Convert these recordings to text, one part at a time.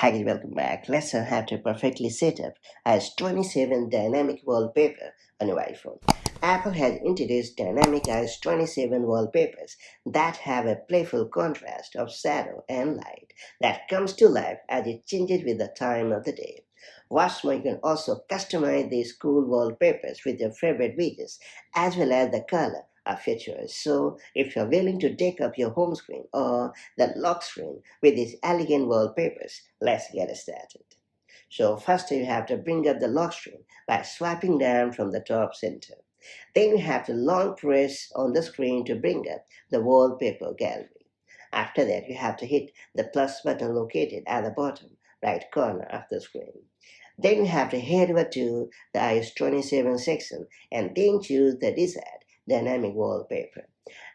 Hi, guys, welcome back. Let's learn how to perfectly set up iOS 27 dynamic wallpaper on your iPhone. Apple has introduced dynamic iOS 27 wallpapers that have a playful contrast of shadow and light that comes to life as it changes with the time of the day. What's more, you can also customize these cool wallpapers with your favorite widgets as well as the color of your choice. So, if you're willing to deck up your home screen or the lock screen with these elegant wallpapers, let's get started. So first you have to bring up the lock screen by swiping down from the top center. Then you have to long press on the screen to bring up the wallpaper gallery. After that, you have to hit the plus button located at the bottom right corner of the screen. Then you have to head over to the iOS 27 section and then choose the desired dynamic wallpaper.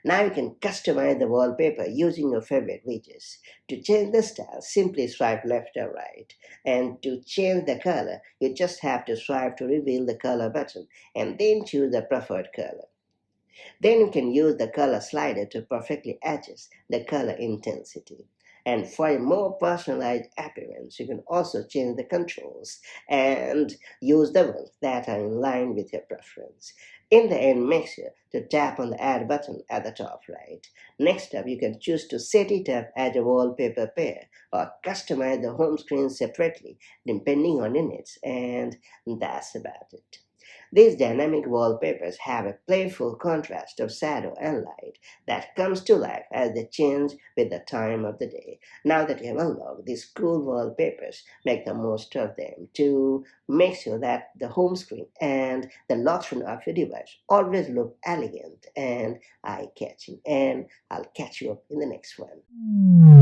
Now you can customize the wallpaper using your favorite widgets. To change the style, simply swipe left or right. And to change the color, you just have to swipe to reveal the color button and then choose the preferred color. Then you can use the color slider to perfectly adjust the color intensity. And for a more personalized appearance, you can also change the controls and use the ones that are in line with your preference. In the end, make sure to tap on the Add button at the top right. Next up, you can choose to set it up as a wallpaper pair or customize the home screen separately depending on your needs, and that's about it. These dynamic wallpapers have a playful contrast of shadow and light that comes to life as they change with the time of the day. Now that you have unlocked these cool wallpapers, make the most of them to make sure that the home screen and the lock screen of your device always look elegant and eye-catching. And I'll catch you up in the next one.